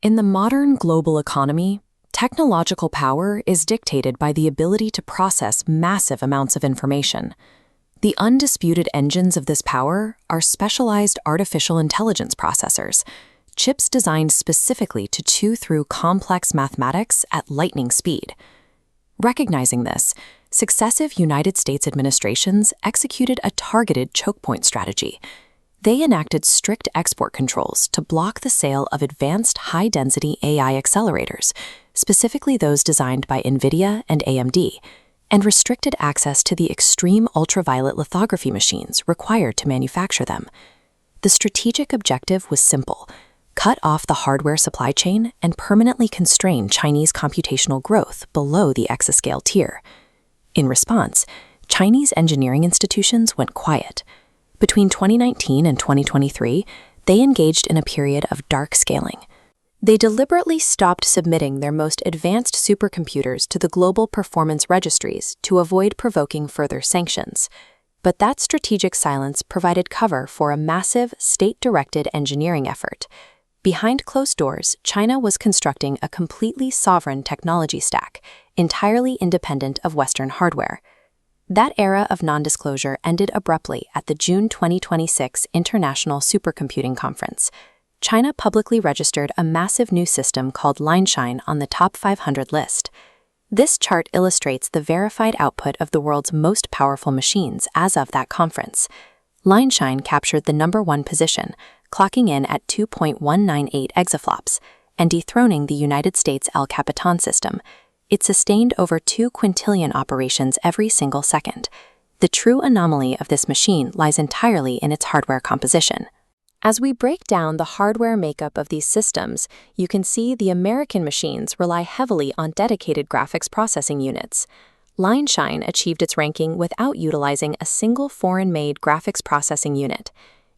In the modern global economy, technological power is dictated by the ability to process massive amounts of information. The undisputed engines of this power are specialized artificial intelligence processors, chips designed specifically to chew through complex mathematics at lightning speed. Recognizing this, successive United States administrations executed a targeted choke point strategy. They enacted strict export controls to block the sale of advanced high-density AI accelerators, specifically those designed by NVIDIA and AMD, and restricted access to the extreme ultraviolet lithography machines required to manufacture them. The strategic objective was simple: cut off the hardware supply chain and permanently constrain Chinese computational growth below the exascale tier. In response, Chinese engineering institutions went quiet. Between 2019 and 2023, they engaged in a period of dark scaling. They deliberately stopped submitting their most advanced supercomputers to the global performance registries to avoid provoking further sanctions. But that strategic silence provided cover for a massive, state-directed engineering effort. Behind closed doors, China was constructing a completely sovereign technology stack, entirely independent of Western hardware. That era of non-disclosure ended abruptly at the June 2026 International Supercomputing Conference. China publicly registered a massive new system called Lineshine on the top 500 list. This chart illustrates the verified output of the world's most powerful machines as of that conference. Lineshine captured the #1 position, clocking in at 2.198 exaflops, and dethroning the United States El Capitan system. It sustained over 2 quintillion operations every single second. The true anomaly of this machine lies entirely in its hardware composition. As we break down the hardware makeup of these systems, you can see the American machines rely heavily on dedicated graphics processing units. Lineshine achieved its ranking without utilizing a single foreign-made graphics processing unit.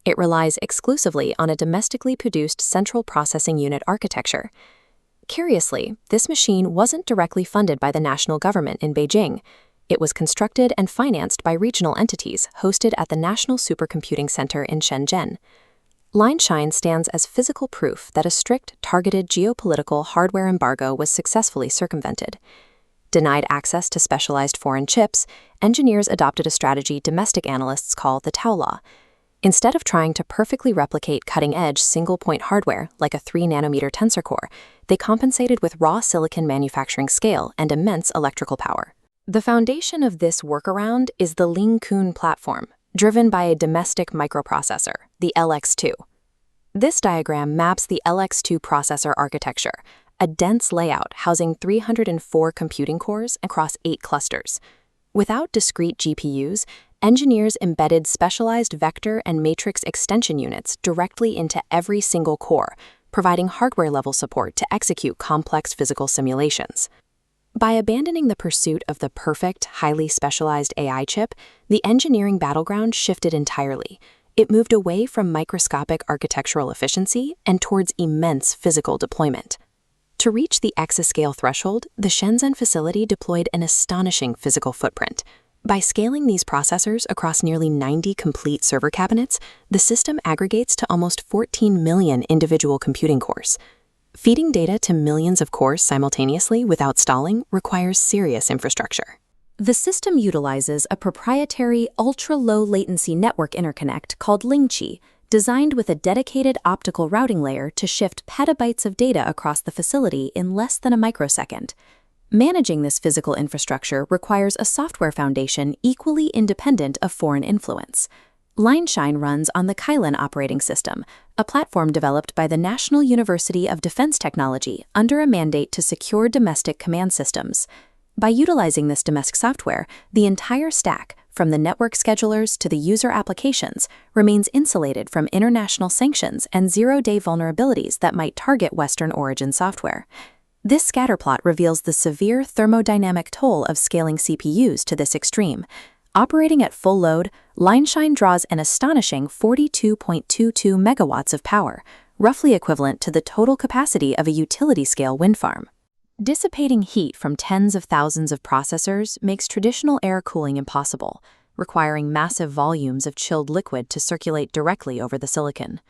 It relies exclusively on a domestically produced central processing unit architecture. Curiously, this machine wasn't directly funded by the national government in Beijing. It was constructed and financed by regional entities hosted at the National Supercomputing Center in Shenzhen. Lineshine stands as physical proof that a strict, targeted geopolitical hardware embargo was successfully circumvented. Denied access to specialized foreign chips, engineers adopted a strategy domestic analysts call the Tau law. Instead of trying to perfectly replicate cutting-edge single-point hardware like a 3-nanometer tensor core, they compensated with raw silicon manufacturing scale and immense electrical power. The foundation of this workaround is the Ling-Kun platform, driven by a domestic microprocessor, the LX2. This diagram maps the LX2 processor architecture, a dense layout housing 304 computing cores across 8 clusters. Without discrete GPUs, engineers embedded specialized vector and matrix extension units directly into every single core, providing hardware-level support to execute complex physical simulations. By abandoning the pursuit of the perfect, highly specialized AI chip, the engineering battleground shifted entirely. It moved away from microscopic architectural efficiency and towards immense physical deployment. To reach the exascale threshold, the Shenzhen facility deployed an astonishing physical footprint. By scaling these processors across nearly 90 complete server cabinets, the system aggregates to almost 14 million individual computing cores. Feeding data to millions of cores simultaneously without stalling requires serious infrastructure. The system utilizes a proprietary ultra-low latency network interconnect called Lingqi, designed with a dedicated optical routing layer to shift petabytes of data across the facility in less than a microsecond. Managing this physical infrastructure requires a software foundation equally independent of foreign influence. Lineshine runs on the Kylin operating system, a platform developed by the National University of Defense Technology under a mandate to secure domestic command systems. By utilizing this domestic software, the entire stack, from the network schedulers to the user applications, remains insulated from international sanctions and zero-day vulnerabilities that might target Western-origin software. This scatterplot reveals the severe thermodynamic toll of scaling CPUs to this extreme. Operating at full load, Lineshine draws an astonishing 42.22 megawatts of power, roughly equivalent to the total capacity of a utility-scale wind farm. Dissipating heat from tens of thousands of processors makes traditional air cooling impossible, requiring massive volumes of chilled liquid to circulate directly over the silicon.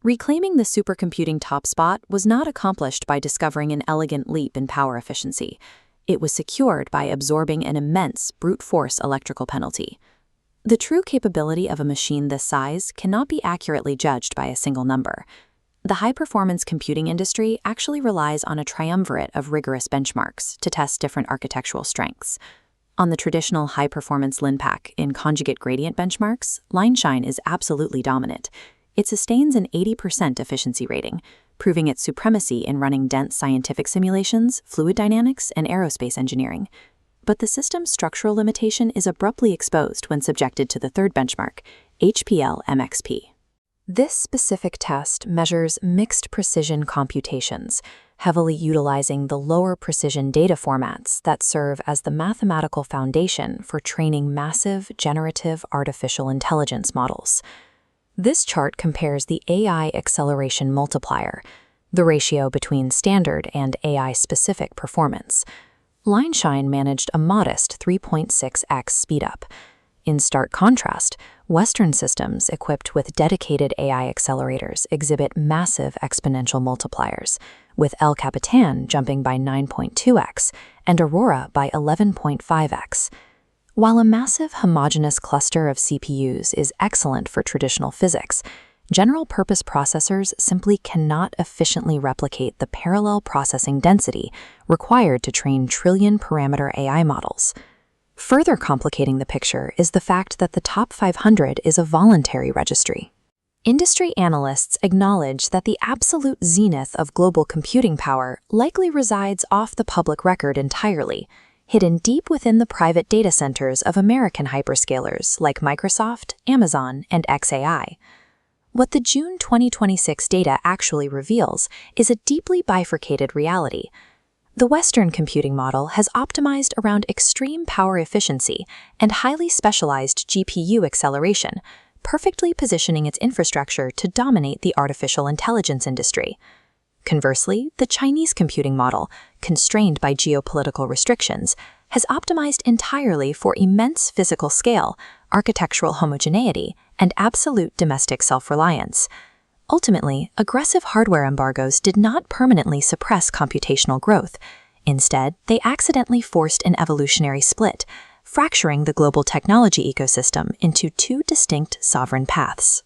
Reclaiming the supercomputing top spot was not accomplished by discovering an elegant leap in power efficiency. It was secured by absorbing an immense brute force electrical penalty. The true capability of a machine this size cannot be accurately judged by a single number. The high-performance computing industry actually relies on a triumvirate of rigorous benchmarks to test different architectural strengths. On the traditional high-performance LinPack in conjugate gradient benchmarks, LineShine is absolutely dominant. It sustains an 80% efficiency rating, proving its supremacy in running dense scientific simulations, fluid dynamics, and aerospace engineering. But the system's structural limitation is abruptly exposed when subjected to the third benchmark, HPL-MXP. This specific test measures mixed precision computations, heavily utilizing the lower precision data formats that serve as the mathematical foundation for training massive generative artificial intelligence models. This chart compares the AI acceleration multiplier, the ratio between standard and AI-specific performance. LineShine managed a modest 3.6x speedup. In stark contrast, Western systems equipped with dedicated AI accelerators exhibit massive exponential multipliers, with El Capitan jumping by 9.2x and Aurora by 11.5x. While a massive homogeneous cluster of CPUs is excellent for traditional physics, general-purpose processors simply cannot efficiently replicate the parallel processing density required to train trillion-parameter AI models. Further complicating the picture is the fact that the top 500 is a voluntary registry. Industry analysts acknowledge that the absolute zenith of global computing power likely resides off the public record entirely, hidden deep within the private data centers of American hyperscalers like Microsoft, Amazon, and xAI. What the June 2026 data actually reveals is a deeply bifurcated reality. The Western computing model has optimized around extreme power efficiency and highly specialized GPU acceleration, perfectly positioning its infrastructure to dominate the artificial intelligence industry. Conversely, the Chinese computing model, constrained by geopolitical restrictions, has optimized entirely for immense physical scale, architectural homogeneity, and absolute domestic self-reliance. Ultimately, aggressive hardware embargoes did not permanently suppress computational growth. Instead, they accidentally forced an evolutionary split, fracturing the global technology ecosystem into two distinct sovereign paths.